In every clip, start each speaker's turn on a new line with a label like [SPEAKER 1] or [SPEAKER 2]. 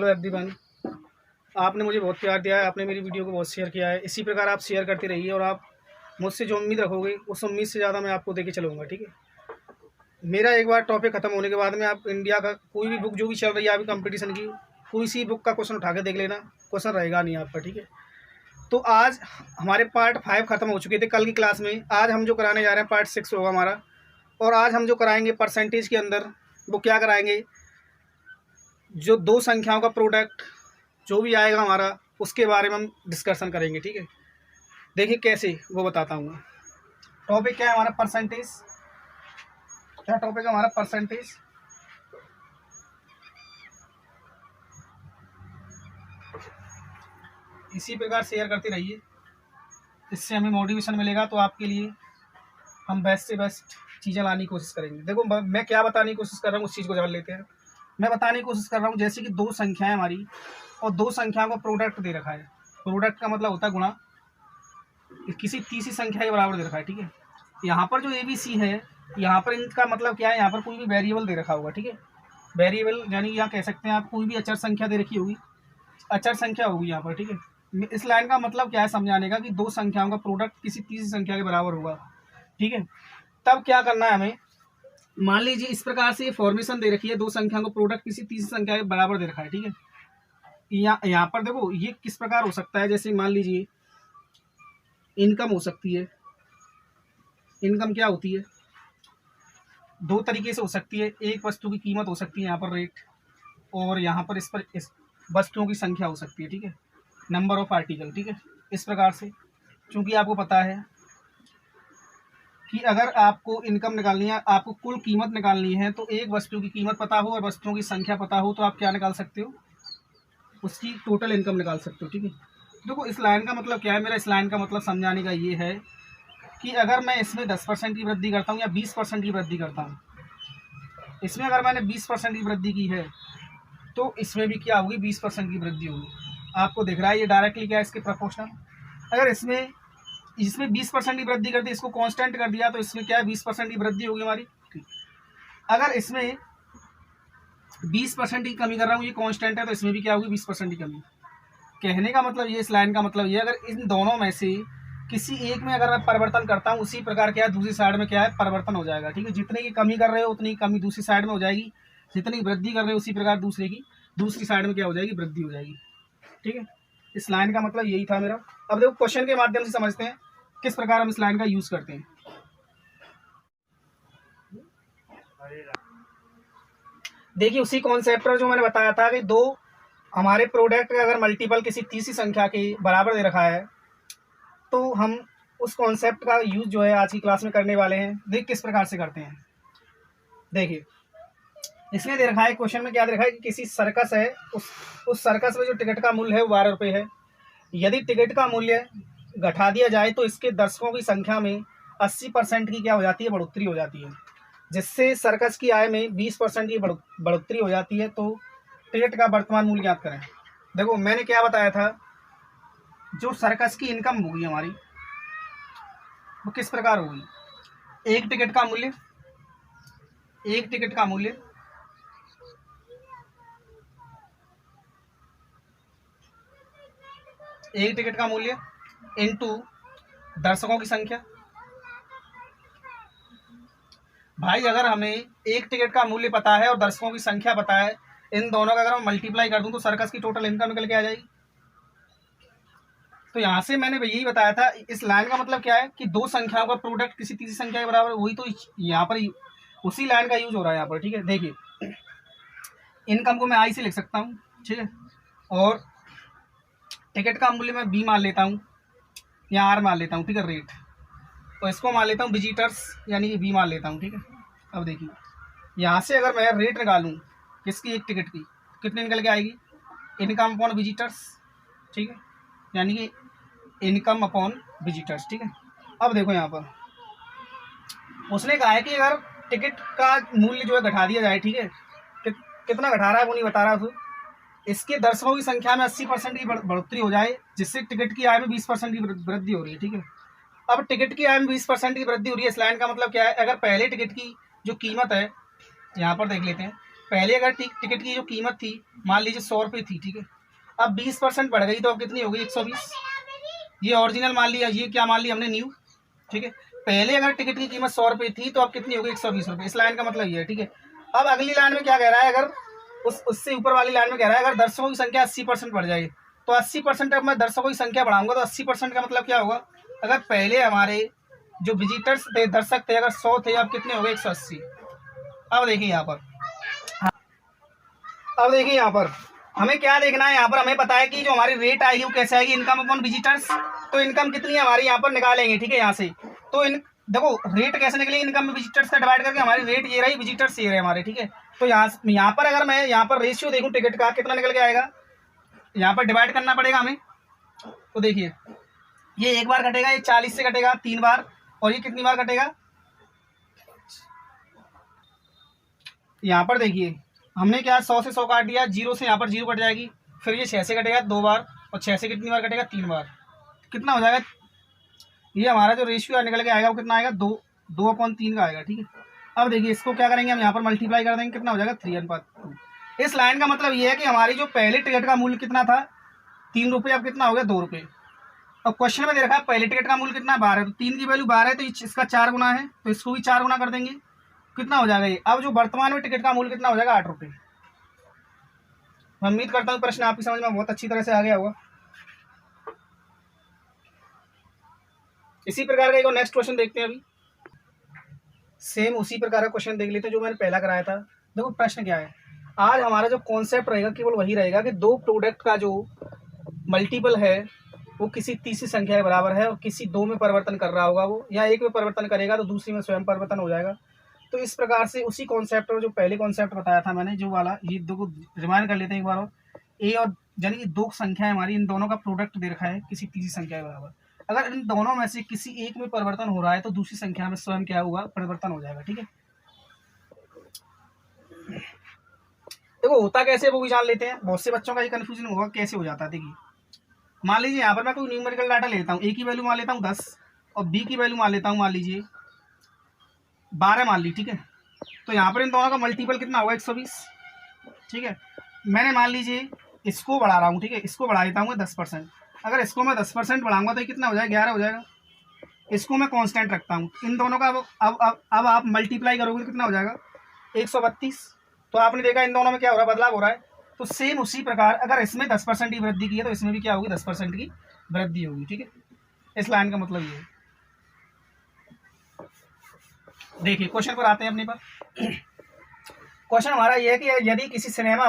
[SPEAKER 1] Hello everyone, आपने मुझे बहुत प्यार दिया है, आपने मेरी वीडियो को बहुत शेयर किया है। इसी प्रकार आप शेयर करते रहिए और आप मुझसे जो उम्मीद रखोगे उस उम्मीद से ज़्यादा मैं आपको देके चलूँगा, ठीक है। मेरा एक बार टॉपिक ख़त्म होने के बाद में आप इंडिया का कोई भी बुक जो भी चल रही है अभी कंपटीशन की, कोई सी बुक का क्वेश्चन उठा के देख लेना, क्वेश्चन रहेगा नहीं आपका, ठीक है। तो आज हमारे पार्ट 5 ख़त्म हो चुके थे कल की क्लास में। आज हम जो कराने जा रहे हैं पार्ट 6 होगा हमारा। और आज हम जो कराएंगे परसेंटेज के अंदर वो क्या कराएंगे, जो दो संख्याओं का प्रोडक्ट जो भी आएगा हमारा उसके बारे में हम डिस्कशन करेंगे, ठीक है। देखिए कैसे वो बताता हूँ मैं। टॉपिक क्या है हमारा, परसेंटेज। क्या टॉपिक है हमारा, परसेंटेज। इसी प्रकार शेयर करते रहिए, इससे हमें मोटिवेशन मिलेगा। तो आपके लिए हम बेस्ट से बेस्ट चीज़ें लाने की कोशिश करेंगे। देखो मैं क्या बताने की कोशिश कर रहा हूँ उस चीज़ को जान लेते हैं। मैं बताने की कोशिश कर रहा हूँ जैसे कि दो संख्याएं हमारी और दो संख्याओं का प्रोडक्ट दे रखा है। प्रोडक्ट का मतलब होता है गुणा, किसी तीसरी संख्या के बराबर दे रखा है, ठीक है। यहाँ पर जो ABC है, यहाँ पर इनका मतलब क्या है, यहाँ पर कोई भी वेरिएबल दे रखा होगा, ठीक है। वेरिएबल यानी यहाँ कह सकते हैं आप कोई भी अचर संख्या दे रखी होगी, अचर संख्या होगी यहाँ पर, ठीक है। इस लाइन का मतलब क्या है समझाने का, कि दो संख्याओं का प्रोडक्ट किसी तीसरी संख्या के बराबर होगा, ठीक है। तब क्या करना है हमें, मान लीजिए इस प्रकार से ये फॉर्मेशन दे रखी है, दो संख्याओं का प्रोडक्ट किसी तीसरी संख्या के बराबर दे रखा है, ठीक है। यहाँ पर देखो ये किस प्रकार हो सकता है, जैसे मान लीजिए इनकम हो सकती है। इनकम क्या होती है, दो तरीके से हो सकती है। एक वस्तु की कीमत हो सकती है यहाँ पर रेट, और यहाँ पर इस वस्तुओं की संख्या हो सकती है, ठीक है, नंबर ऑफ आर्टिकल, ठीक है। इस प्रकार से क्योंकि आपको पता है कि अगर आपको इनकम निकालनी है, आपको कुल कीमत निकालनी है, तो एक वस्तु की कीमत पता हो और वस्तुओं की संख्या पता हो तो आप क्या निकाल सकते हो, उसकी टोटल इनकम निकाल सकते हो, ठीक है। देखो इस लाइन का मतलब क्या है, मेरा इस लाइन का मतलब समझाने का ये है कि अगर मैं इसमें 10% की वृद्धि करता हूँ या 20% की वृद्धि करता हूँ, इसमें अगर मैंने 20% की वृद्धि की है तो इसमें भी क्या होगी, 20% की वृद्धि होगी। आपको दिख रहा है ये डायरेक्टली क्या है, इसके प्रोपोर्शनल। अगर इसमें 20% की वृद्धि कर दी, इसको कांस्टेंट कर दिया, तो इसमें क्या है, 20% की वृद्धि होगी हमारी। अगर इसमें 20% की कमी कर रहा हूँ, ये कांस्टेंट है, तो इसमें भी क्या होगी, 20% की कमी। कहने का मतलब ये, इस लाइन का मतलब ये, अगर इन दोनों में से किसी एक में अगर मैं परिवर्तन करता हूँ, उसी प्रकार क्या है दूसरी साइड में क्या है, परिवर्तन हो जाएगा, ठीक है। जितने की कमी कर रहे हो उतनी कमी दूसरी साइड में हो जाएगी, जितनी वृद्धि कर रहे हो उसी प्रकार दूसरी साइड में क्या हो जाएगी, वृद्धि हो जाएगी, ठीक है। इस लाइन का मतलब यही था मेरा। अब देखो क्वेश्चन के माध्यम से समझते हैं किस प्रकार हम इस लाइन का यूज करते हैं। देखिए उसी कॉन्सेप्ट पर जो मैंने बताया था कि दो हमारे प्रोडक्ट का अगर मल्टीपल किसी तीसरी संख्या के बराबर दे रखा है, तो हम उस कॉन्सेप्ट का यूज जो है आज की क्लास में करने वाले हैं। देख किस प्रकार से करते हैं। देखिए इसमें दे रखा है, क्वेश्चन में क्या दे रखा है कि किसी सर्कस है, उस सर्कस में जो टिकट का मूल्य है वो 12 रुपये है। यदि टिकट का मूल्य घटा दिया जाए तो इसके दर्शकों की संख्या में 80% की क्या हो जाती है, बढ़ोतरी हो जाती है, जिससे सर्कस की आय में 20% की बढ़ोतरी हो जाती है। तो टिकट का वर्तमान मूल्य ज्ञात करें। देखो मैंने क्या बताया था, जो सर्कस की इनकम होगी हमारी वो किस प्रकार होगी, एक टिकट का मूल्य, एक टिकट का मूल्य एक टिकट का मूल्य इनटू दर्शकों की संख्या। भाई अगर हमें एक टिकट का मूल्य पता है और दर्शकों की संख्या पता है, इन दोनों का अगर मैं मल्टीप्लाई कर दूं तो सर्कस की टोटल इनकम निकल के आ जाएगी। तो यहाँ से मैंने यही बताया था, इस लाइन का मतलब क्या है कि दो संख्याओं का प्रोडक्ट किसी तीसरी संख्या के बराबर, वही तो यहाँ पर उसी लाइन का यूज हो रहा है यहाँ पर, ठीक है। देखिए इनकम को मैं आई से लिख सकता हूँ, ठीक है, और टिकट का मूल्य मैं बी मान लेता हूँ या आर मान लेता हूँ, ठीक है, रेट। तो इसको मान लेता हूँ विजिटर्स, यानी कि बी मान लेता हूँ, ठीक है। अब देखिए यहाँ से अगर मैं रेट निकालूँ किसकी, एक टिकट की, कितनी निकल के आएगी, इनकम अपॉन विजिटर्स, ठीक है, यानी कि इनकम अपॉन विजिटर्स, ठीक है। अब देखो यहाँ पर उसने कहा है कि अगर टिकट का मूल्य जो है घटा दिया जाए, ठीक है, कितना घटा रहा है वो नहीं बता रहा, तो इसके दर्शकों की संख्या में 80% की बढ़ोतरी हो जाए, जिससे टिकट की आय में 20% की वृद्धि हो रही है, ठीक है। अब टिकट की आय में 20% की वृद्धि हो रही है, इस लाइन का मतलब क्या है, अगर पहले टिकट की जो कीमत है, यहाँ पर देख लेते हैं, पहले अगर टिकट की जो कीमत थी मान लीजिए 100 रुपये थी, ठीक है, अब 20% बढ़ गई तो अब कितनी होगी 120। ये ओरिजिनल मान लिया, ये क्या मान लिया हमने न्यू, ठीक है। पहले अगर टिकट की कीमत 100 रुपये थी तो अब कितनी होगी 120 रुपये। इस लाइन का मतलब ये है, ठीक है। अब अगली लाइन में क्या कह रहा है, अगर उससे ऊपर वाली लाइन में कह रहा है अगर दर्शकों की संख्या 80% बढ़ जाए तो 80%, अब मैं दर्शकों की संख्या बढ़ाऊंगा तो 80% का मतलब क्या होगा, अगर पहले हमारे जो विजिटर्स थे, दर्शक थे, अगर 100 थे, अब कितने हो गए 180। अब देखिए यहाँ पर, अब देखिए यहाँ पर हमें क्या देखना है, यहाँ पर हमें पता है कि जो हमारी रेट आएगी वो कैसे आएगी, इनकम अपॉन विजिटर्स। तो इनकम कितनी है हमारी यहाँ पर निकालेंगे, ठीक है, यहाँ से। तो देखो रेट कैसे निकलेगी, इनकम में विजिटर्स का डिवाइड करके हमारी रेट ये रही, विजिटर्स ये रहे हमारे, ठीक है। तो यहाँ पर अगर मैं यहाँ पर रेशियो देखूँ टिकट का कितना निकल के आएगा, यहाँ पर डिवाइड करना पड़ेगा हमें। तो देखिए ये एक बार कटेगा, ये 40 से कटेगा 3 बार, और ये कितनी बार कटेगा, यहाँ पर देखिए हमने क्या 100 से 100 काट दिया, 0 से यहाँ पर 0 कट जाएगी, फिर ये 6 से कटेगा 2 बार, और 6 से कितनी बार कटेगा 3 बार, कितना हो जाएगा, ये हमारा जो रेशियो निकल के आएगा वो कितना आएगा 2/3 का आएगा, ठीक है। अब देखिए इसको क्या करेंगे हम, यहाँ पर मल्टीप्लाई कर देंगे, कितना हो जाएगा 3/2। इस लाइन का मतलब ये है कि हमारी जो पहले टिकट का मूल्य कितना था 3 रुपये, अब कितना हो गया 2 रुपये। अब क्वेश्चन में दे रखा है पहले टिकट का मूल्य कितना 12 है, तो 3 की वैल्यू 12 है तो इसका 4 गुना है, तो इसको भी 4 गुना कर देंगे, कितना हो जाएगा ये। अब जो वर्तमान में टिकट का मूल्य कितना हो जाएगा 8 रुपये। मैं उम्मीद करता हूँ प्रश्न आपकी समझ में बहुत अच्छी तरह से आ गया होगा। इसी प्रकार का एक और नेक्स्ट क्वेश्चन देखते हैं। अभी सेम उसी प्रकार का क्वेश्चन देख लेते हैं जो मैंने पहला कराया था। देखो प्रश्न क्या है, आज हमारा जो कॉन्सेप्ट रहेगा केवल वही रहेगा कि दो प्रोडक्ट का जो मल्टीपल है वो किसी तीसरी संख्या के बराबर है और किसी 2 में परिवर्तन कर रहा होगा वो, या 1 में परिवर्तन करेगा तो दूसरी में स्वयं परिवर्तन हो जाएगा। तो इस प्रकार से उसी कॉन्सेप्ट और जो पहले कॉन्सेप्ट बताया था मैंने, जो वाला, ये दो को रिमाइंड कर लेते हैं एक बार और। ए और यानी कि 2 संख्या है हमारी, इन दोनों का प्रोडक्ट दे रखा है किसी तीसरी संख्या के बराबर। अगर इन दोनों में से किसी एक में परिवर्तन हो रहा है तो दूसरी संख्या में स्वयं क्या हुआ, परिवर्तन हो जाएगा, ठीक है। देखो होता कैसे वो भी जान लेते हैं, बहुत से बच्चों का ये कन्फ्यूजन होगा कैसे हो जाता है। देखिए मान लीजिए यहाँ पर मैं कोई न्यूमेरिकल डाटा लेता हूँ, ए की वैल्यू मान लेता हूँ 10 और बी की वैल्यू मान लेता हूँ मान लीजिए 12 मान ली, ठीक है। तो यहाँ पर इन दोनों का मल्टीपल कितना होगा 120, ठीक है। मैंने मान लीजिए इसको बढ़ा रहा हूँ, ठीक है, इसको बढ़ा देता हूँ 10%। अगर इसको मैं 10% बढ़ाऊंगा तो ये कितना हो जाएगा 11 हो जाएगा। इसको मैं कांस्टेंट रखता हूँ, इन दोनों का अब आप मल्टीप्लाई करोगे तो कितना हो जाएगा 132। तो आपने देखा इन दोनों में क्या हो रहा है, बदलाव हो रहा है। तो सेम उसी प्रकार अगर इसमें 10% की वृद्धि की है तो इसमें भी क्या होगी 10% की वृद्धि होगी, ठीक है। इस लाइन का मतलब ये है। देखिए क्वेश्चन पर आते हैं अपने पर। क्वेश्चन हमारा ये है कि यदि किसी सिनेमा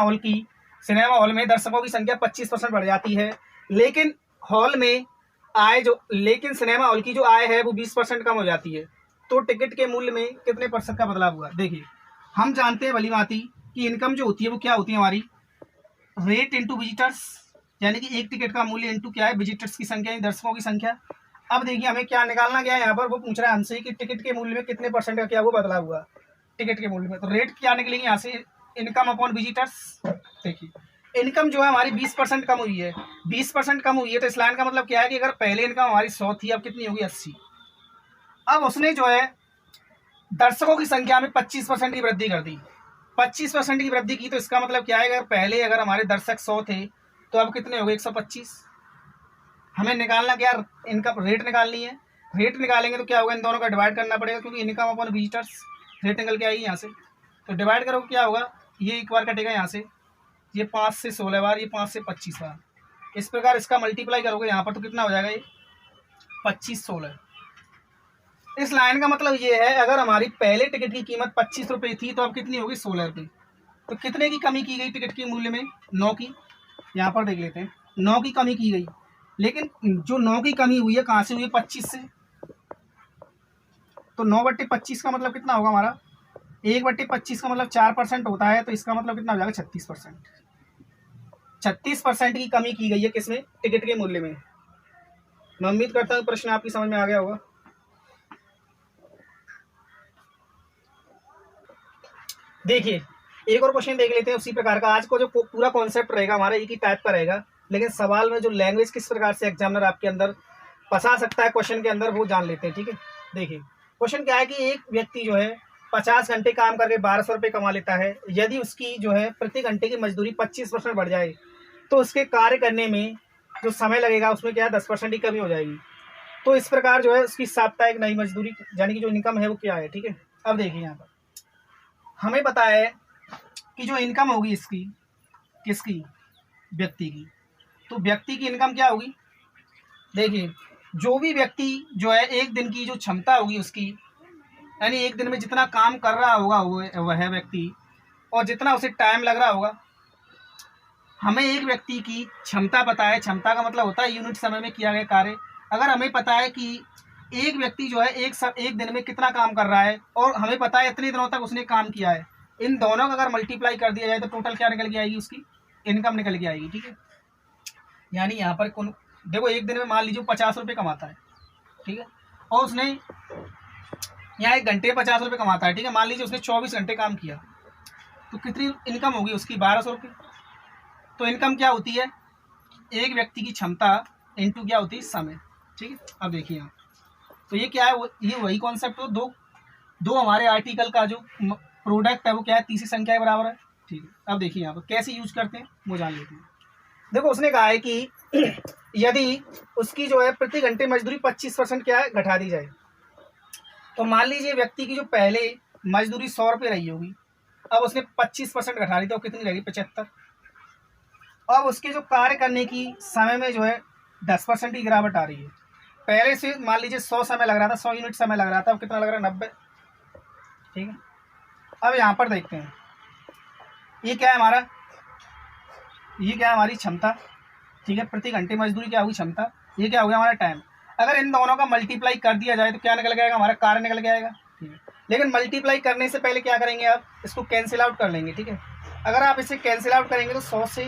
[SPEAKER 1] हॉल में दर्शकों की संख्या 25% बढ़ जाती है, लेकिन सिनेमा हॉल की जो आय है वो 20% कम हो जाती है, तो टिकट के मूल्य में कितने % का बदलाव हुआ। देखिए हम जानते हैं भली भांति कि इनकम जो होती है वो क्या होती है हमारी, रेट इंटू विजिटर्स, यानी कि एक टिकट का मूल्य इंटू क्या है विजिटर्स की संख्या, दर्शकों की संख्या। अब देखिए हमें क्या निकालना गया है यहाँ पर, वो पूछ रहा है हमसे कि टिकट के मूल्य में कितने % का क्या हुआ बदलाव हुआ टिकट के मूल्य में। तो रेट क्या निकलेंगे यहाँ से, इनकम अपॉन विजिटर्स। देखिए इनकम जो है हमारी 20% कम हुई है, 20% कम हुई है, तो इस लाइन का मतलब क्या है कि अगर पहले इनकम हमारी 100 थी अब कितनी होगी 80। अब उसने जो है दर्शकों की संख्या में 25% की वृद्धि कर दी, 25% की वृद्धि की, तो इसका मतलब क्या है अगर पहले अगर हमारे दर्शक 100 थे तो अब कितने हो गए 125। हमें निकालना क्या, इनका रेट निकालनी है। रेट निकालेंगे तो क्या होगा, इन दोनों का डिवाइड करना पड़ेगा क्योंकि इनकम अपॉन विजिटर्स रेट निकल के आएगी यहाँ से। तो डिवाइड करोगे क्या होगा, ये एक बार कटेगा यहाँ से, ये 5 से 16 बार, ये 5 से 25 बार। इस प्रकार इसका मल्टीप्लाई करोगे यहाँ पर तो कितना हो जाएगा ये 25 16। इस लाइन का मतलब ये है अगर हमारी पहले टिकट की कीमत 25 रुपये थी तो अब कितनी होगी 16 रुपये। तो कितने की कमी की गई टिकट के मूल्य में, 9 की। यहाँ पर देख लेते हैं 9 की कमी की गई, लेकिन जो 9 की कमी हुई है कहाँ से हुई है 25 से। तो 9/25 का मतलब कितना होगा हमारा, 1/25 का मतलब 4% होता है, तो इसका मतलब कितना हो जाएगा 36%। 36% की कमी की गई है किसमें, टिकट के मूल्य में। मैं उम्मीद करता हूँ प्रश्न आपकी समझ में आ गया होगा। देखिए एक और क्वेश्चन देख लेते हैं उसी प्रकार का। आज को जो पूरा कॉन्सेप्ट रहेगा हमारा एक ही टाइप का रहेगा, लेकिन सवाल में जो लैंग्वेज किस प्रकार से एग्जामिनर आपके अंदर फंसा सकता है क्वेश्चन के अंदर वो जान लेते हैं, ठीक है। देखिए क्वेश्चन क्या है कि एक व्यक्ति जो है 50 घंटे काम करके 1200 रुपये कमा लेता है, यदि उसकी जो है प्रति घंटे की मजदूरी 25% बढ़ जाए तो उसके कार्य करने में जो समय लगेगा उसमें क्या है 10% की कमी हो जाएगी। तो इस प्रकार जो है उसकी साप्ताहिक नई मजदूरी यानी कि जो इनकम है वो क्या है, ठीक है। अब देखिए यहाँ पर हमें पता है कि जो इनकम होगी इसकी किसकी, व्यक्ति की। तो व्यक्ति की इनकम क्या होगी, देखिए जो भी व्यक्ति जो है एक दिन की जो क्षमता होगी उसकी, यानी एक दिन में जितना काम कर रहा होगा वह व्यक्ति और जितना उसे टाइम लग रहा होगा। हमें एक व्यक्ति की क्षमता पता है, क्षमता का मतलब होता है यूनिट समय में किया गया कार्य। अगर हमें पता है कि एक व्यक्ति जो है एक दिन में कितना काम कर रहा है और हमें पता है इतने दिनों तक उसने काम किया है, इन दोनों का अगर मल्टीप्लाई कर दिया जाए तो टोटल क्या निकल के आएगी, उसकी इनकम निकल के आएगी, ठीक है। यानी यहाँ पर देखो एक दिन में मान लीजिए 50 रुपये कमाता है, ठीक है, और उसने यहाँ एक घंटे 50 रुपये कमाता है, ठीक है। मान लीजिए उसने 24 घंटे काम किया तो कितनी इनकम होगी उसकी, 1200 रुपये। तो इनकम क्या होती है, एक व्यक्ति की क्षमता इंटू क्या होती है, समय, ठीक है। अब देखिए यहाँ तो ये क्या है, ये वही कॉन्सेप्ट हो, दो हमारे आर्टिकल का जो प्रोडक्ट है वो क्या है, तीसरी संख्या के बराबर है, ठीक है। अब देखिए यहाँ पर कैसे यूज करते हैं वो जान लेते हैं। देखो उसने कहा है कि यदि उसकी जो है प्रति घंटे मजदूरी 25% क्या है घटा दी जाए, तो मान लीजिए व्यक्ति की जो पहले मजदूरी 100 रुपये रही होगी, अब उसने 25% घटा दी तो कितनी रहेगी, 75। अब उसके जो कार्य करने की समय में जो है 10% की गिरावट आ रही है। पहले से मान लीजिए 100 समय लग रहा था, 100 यूनिट समय लग रहा था, अब कितना लग रहा है, 90, ठीक है। अब यहाँ पर देखते हैं ये क्या है हमारा, ये क्या है हमारी क्षमता, ठीक है। प्रति घंटे मजदूरी क्या होगी, क्षमता, ये क्या हो गया हमारा टाइम। अगर इन दोनों का मल्टीप्लाई कर दिया जाए तो क्या निकल जाएगा, हमारा कार्य निकल के आएगा, ठीक है। लेकिन मल्टीप्लाई करने से पहले क्या करेंगे, आप इसको कैंसिल आउट कर लेंगे, ठीक है। अगर आप इसे कैंसिल आउट करेंगे तो 100 से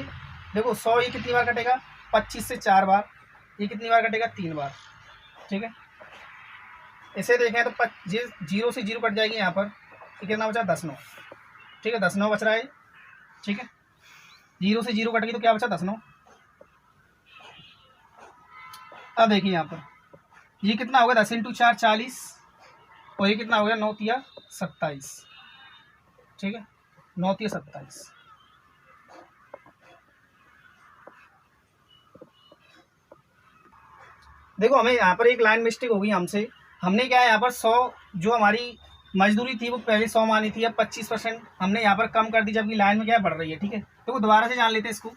[SPEAKER 1] देखो 100 ये कितनी बार कटेगा, 25 से 4 बार, ये कितनी बार कटेगा, 3 बार, ठीक है। इसे देखें तो 0 से 0 कट जाएगी यहाँ पर, कितना बचा, 10 9, ठीक है, 10 9 बच रहा है, ठीक है। 0 से 0 कट गई तो क्या बचा, 10 9। अब देखिए यहाँ पर ये कितना होगा, 10 × 4 40 और ये कितना हो गया, 9 तिया 27, ठीक है, 9 तिया 27। देखो हमें यहाँ पर एक लाइन मिस्टेक होगी हमसे, हमने क्या है यहाँ पर 100 जो हमारी मजदूरी थी वो पहले 100 मानी थी, अब 25% हमने यहाँ पर कम कर दी, जबकि लाइन में क्या बढ़ रही है, ठीक है। तो दोबारा से जान लेते हैं, इसको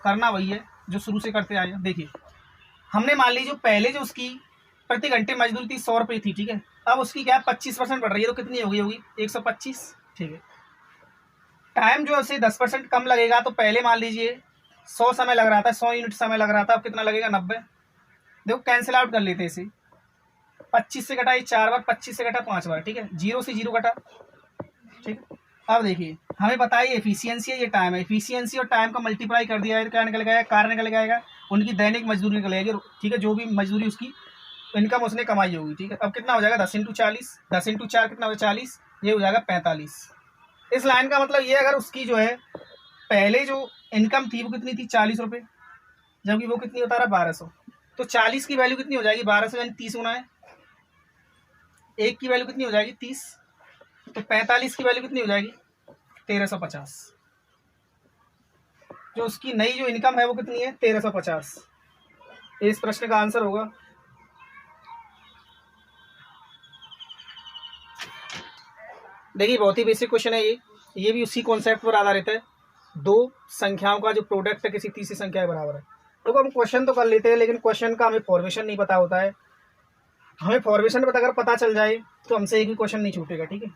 [SPEAKER 1] करना वही है जो शुरू से करते आए। देखिए हमने मान लीजिए पहले जो उसकी प्रति घंटे मजदूरी थी 100 रुपये थी, ठीक है। अब उसकी क्या 25% बढ़ रही है तो कितनी होगी 125, ठीक है। टाइम जो उसे 10% कम लगेगा, तो पहले मान लीजिए 100 समय लग रहा था, 100 यूनिट समय लग रहा था, अब कितना लगेगा, 90। देखो कैंसिल आउट कर लेते हैं इसे, 25 से घटा ये 4 बार, 25 से घटा 5 बार, ठीक है, 0 से 0 घटा, ठीक है। अब देखिए हमें बताइए एफिशिएंसी है, ये टाइम है, एफिशिएंसी और टाइम का मल्टीप्लाई कर दिया है तो क्या निकल गया, कार्य निकल जाएगा, उनकी दैनिक मजदूरी निकल जाएगी, ठीक है, जो भी मजदूरी उसकी इनकम उसने कमाई होगी, ठीक है। अब कितना हो जाएगा, 10 × 40, 10 × 4 कितना हो जाएगा, 40, ये हो जाएगा 45। इस लाइन का मतलब ये, अगर उसकी जो है पहले जो इनकम थी वो कितनी थी, 40 रुपये, जबकि वो कितनी बता रहा, 1200, तो 40 की वैल्यू कितनी हो जाएगी, 1200 यानी 30 होना है, 1 की वैल्यू कितनी हो जाएगी, 30, तो 45 की वैल्यू कितनी हो जाएगी, 1350। जो उसकी नई जो इनकम है वो कितनी है, 1350। इस प्रश्न का आंसर होगा देखिए बहुत ही बेसिक क्वेश्चन है ये भी उसी कॉन्सेप्ट पर आधारित है, दो संख्याओं का जो प्रोडक्ट है किसी तीसरी संख्या के बराबर है। देखो हम क्वेश्चन तो कर लेते हैं, लेकिन क्वेश्चन का हमें फॉर्मेशन नहीं पता होता है। हमें फॉर्मेशन अगर पता चल जाए तो हमसे एक भी क्वेश्चन नहीं छूटेगा, ठीक है।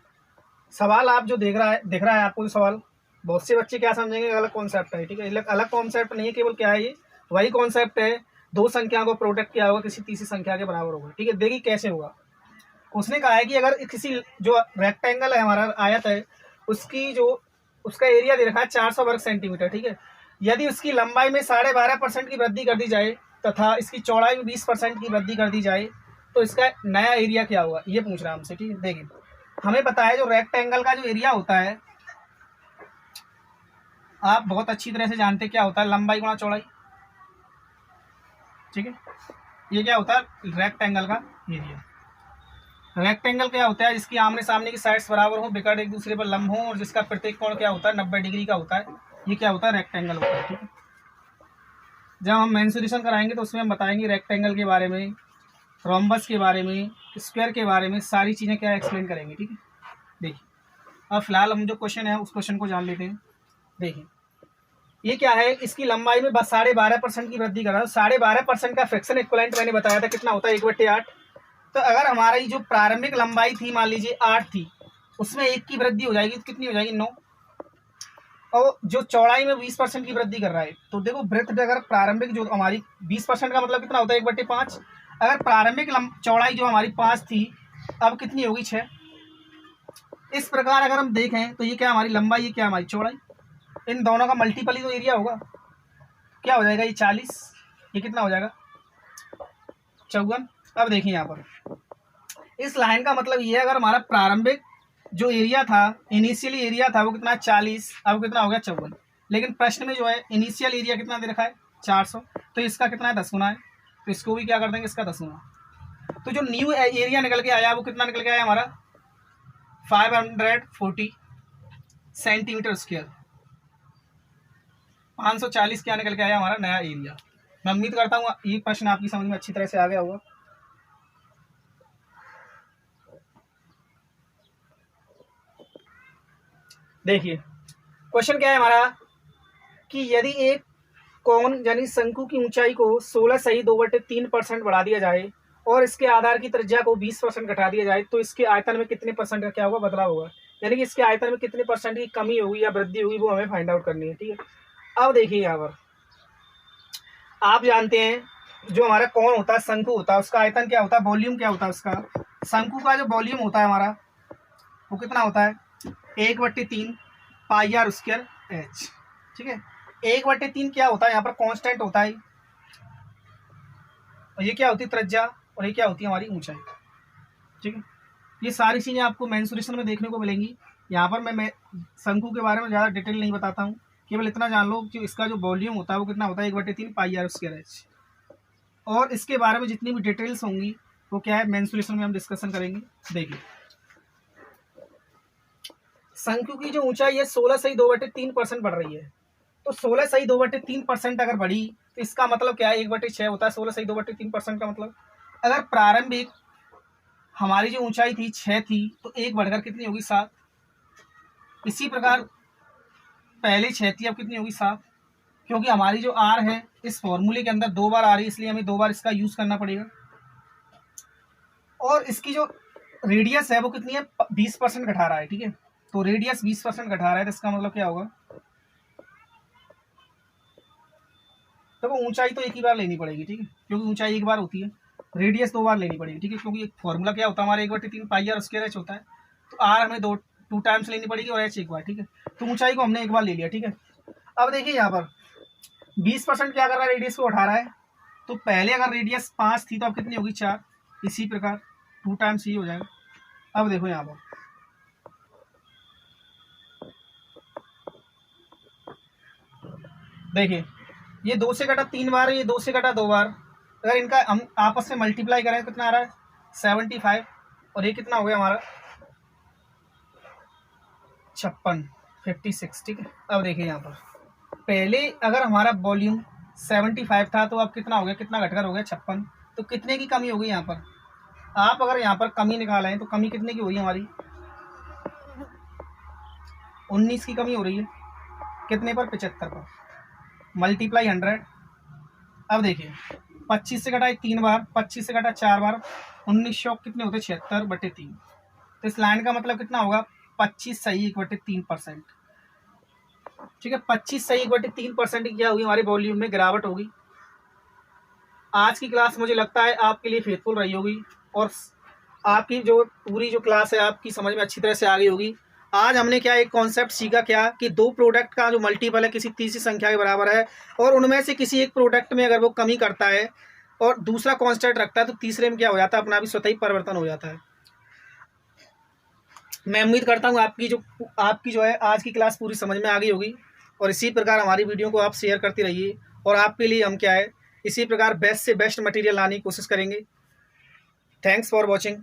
[SPEAKER 1] सवाल आप जो दिख रहा है आपको सवाल, बहुत से बच्चे क्या समझेंगे, अलग कॉन्सेप्ट है, ठीक है। अलग कॉन्सेप्ट नहीं है, केवल क्या है, ये वही कॉन्सेप्ट है, दो संख्याओं को प्रोडक्ट किया होगा किसी तीसरी संख्या के बराबर होगा, ठीक है। देखिए कैसे होगा, उसने कहा है कि अगर किसी जो रेक्टेंगल है हमारा आयत है, उसकी जो उसका एरिया दे रखा है 400 वर्ग सेंटीमीटर, ठीक है। यदि उसकी लंबाई में 12.5% की वृद्धि कर दी जाए तथा इसकी चौड़ाई में 20% की वृद्धि कर दी जाए तो इसका नया एरिया क्या होगा, ये पूछ रहा है हमसे, ठीक है। देखिए हमें पता है जो रेक्टेंगल का जो एरिया होता है, आप बहुत अच्छी तरह से जानते क्या होता है, लंबाई गुणा चौड़ाई, ठीक है। ये क्या होता है, रेक्टेंगल का एरिया। रेक्टेंगल क्या होता है? जिसकी आमने सामने की साइड्स बराबर हो, विकर्ण एक दूसरे पर लंब हो और जिसका प्रत्येक कोण क्या होता है 90 डिग्री का होता है, ये क्या होता है? रेक्टेंगल होता है। ठीक है, जब हम मेंसुरेशन कराएंगे तो उसमें हम बताएंगे रेक्टेंगल के बारे में, रोम्बस के बारे में, स्क्वायर के बारे में, सारी चीज़ें क्या एक्सप्लेन करेंगे। ठीक है, देखिए अब फिलहाल हम जो क्वेश्चन है उस क्वेश्चन को जान लेते हैं। देखिए ये क्या है, इसकी लंबाई में 12.5% की वृद्धि कर रहा है। 12.5% का फ्रैक्शन इक्विवेलेंट मैंने बताया था कितना होता है, 1/8। तो अगर हमारी जो प्रारंभिक लंबाई थी मान लीजिए 8 थी, उसमें 1 की वृद्धि हो जाएगी तो कितनी हो जाएगी? 9। और जो चौड़ाई में 20% की वृद्धि कर रहा है, तो देखो वृत्त अगर प्रारंभिक जो हमारी 20% का मतलब कितना होता है? 1/5। अगर प्रारंभिक चौड़ाई जो हमारी 5 थी, अब कितनी होगी? 6। इस प्रकार अगर हम देखें तो ये क्या हमारी लंबाई, ये क्या हमारी चौड़ाई, इन दोनों का मल्टीपल ही तो एरिया होगा। क्या हो जाएगा? ये 40, ये कितना हो जाएगा? 54। अब देखिए यहाँ पर इस लाइन का मतलब ये है, अगर हमारा प्रारंभिक जो एरिया था, इनिशियली एरिया था वो कितना? 40, अब कितना हो गया? 54। लेकिन प्रश्न में जो है इनिशियल एरिया कितना दे रखा है? 400। तो इसका कितना है? 10 गुना है। तो इसको भी क्या कर देंगे? इसका 10 गुना। तो जो न्यू एरिया निकल के आया वो कितना निकल के आया हमारा? 540 सेंटीमीटर स्क्वायर। 540 क्या निकल के आया हमारा नया एरिया। मैं उम्मीद करता हूँ ये प्रश्न आपकी समझ में अच्छी तरह से आ गया होगा। देखिए क्वेश्चन क्या है हमारा कि यदि एक कोण यानी शंकु की ऊंचाई को 16 सही 2/3% बढ़ा दिया जाए और इसके आधार की त्रिज्या को 20% घटा दिया जाए तो इसके आयतन में कितने परसेंट का क्या होगा? बदलाव होगा। यानी कि इसके आयतन में कितने परसेंट की कमी होगी या वृद्धि होगी, वो हमें फाइंड आउट करनी है। ठीक है, अब देखिए यहाँ पर आप जानते हैं जो हमारा कोण होता है, शंकु होता है, उसका आयतन क्या होता है? वॉल्यूम क्या होता है उसका? शंकु का जो वॉल्यूम होता है हमारा वो कितना होता है? 1/3 पाई आर स्क्वायर एच। ठीक है, 1/3 क्या होता है? यहाँ पर कांस्टेंट होता है, और ये क्या होती है? त्रिज्या, और ये क्या होती है? हमारी ऊंचाई। ठीक है, ये सारी चीज़ें आपको मेंसुरेशन में देखने को मिलेंगी। यहाँ पर मैं शंकु के बारे में ज़्यादा डिटेल नहीं बताता हूँ, केवल इतना जान लो कि इसका जो वॉल्यूम होता है वो कितना होता है? 1/3 पाई आर स्क्वायर एच। और इसके बारे में जितनी भी डिटेल्स होंगी वो क्या है? मेंसुरेशन में हम डिस्कशन करेंगे। देखिए शंकु की जो ऊंचाई है 16 से 2/3% बढ़ रही है। तो 16 सही 2/3% अगर बढ़ी तो इसका मतलब क्या है? 1/6 होता है 16 सही 2/3% का मतलब। अगर प्रारंभिक हमारी जो ऊंचाई थी 6 थी तो 1 बढ़कर कितनी होगी? 7। इसी प्रकार पहले 6 थी, अब कितनी होगी? 7। क्योंकि हमारी जो आर है इस फॉर्मूले के अंदर 2 बार आ रही है, इसलिए हमें 2 बार इसका यूज करना पड़ेगा। और इसकी जो रेडियस है वो कितनी है? 20% घटा रहा है। ठीक है, तो रेडियस 20% घटा रहा है तो इसका मतलब क्या होगा? देखो ऊंचाई तो एक ही बार लेनी पड़ेगी। ठीक है, क्योंकि ऊंचाई एक बार होती है, रेडियस 2 बार लेनी पड़ेगी। ठीक है, क्योंकि फॉर्मूला क्या होता है हमारे? 1/3 पाई आर स्क्वायर एच होता है। तो आर हमें 2 टाइम्स लेनी पड़ेगी और एच एक बार। ठीक है, तो ऊंचाई को हमने एक बार ले लिया। ठीक है, अब देखिए यहाँ पर 20% क्या कर रहा है? रेडियस को उठा रहा है। तो पहले अगर रेडियस 5 थी तो अब कितनी होगी? 4। इसी प्रकार 2 टाइम्स ही हो जाएगा। अब देखो यहाँ पर देखिए ये 2 से कटा 3 बार है, ये 2 से कटा 2 बार। अगर इनका हम आपस में मल्टीप्लाई करें तो कितना आ रहा है? 75। और ये कितना हो गया हमारा? 56। ठीक है, अब देखिए यहाँ पर पहले अगर हमारा वॉल्यूम 75 था तो अब कितना हो गया? कितना घटकर हो गया? 56। तो कितने की कमी हो गई यहाँ पर? आप अगर यहाँ पर कमी निकालें तो कमी कितने की हुई हमारी? 19 की कमी हो रही है। कितने पर? 75 पर। मल्टीप्लाई 100। अब देखिए 25 से घटा 3 बार, 25 से घटा 4 बार, 1900 कितने होते? 76/3। तो इस लाइन का मतलब कितना होगा? 25 सही 1/3%। ठीक है, 25 सही 1/3% की क्या होगी? हमारे वॉल्यूम में गिरावट होगी। आज की क्लास मुझे लगता है आपके लिए फेथफुल रही होगी और आपकी जो पूरी जो क्लास है आपकी समझ में अच्छी तरह से आ गई होगी। आज हमने क्या एक कॉन्सेप्ट सीखा क्या कि 2 प्रोडक्ट का जो मल्टीपल है किसी तीसरी संख्या के बराबर है और उनमें से किसी एक प्रोडक्ट में अगर वो कमी करता है और दूसरा कांस्टेंट रखता है तो तीसरे में क्या हो जाता है? अपना भी स्वतः ही परिवर्तन हो जाता है। मैं उम्मीद करता हूँ आपकी जो है आज की क्लास पूरी समझ में आ गई होगी और इसी प्रकार हमारी वीडियो को आप शेयर करते रहिए और आपके लिए हम क्या है इसी प्रकार बेस्ट से बेस्ट मटेरियल लाने की कोशिश करेंगे। Thanks for watching.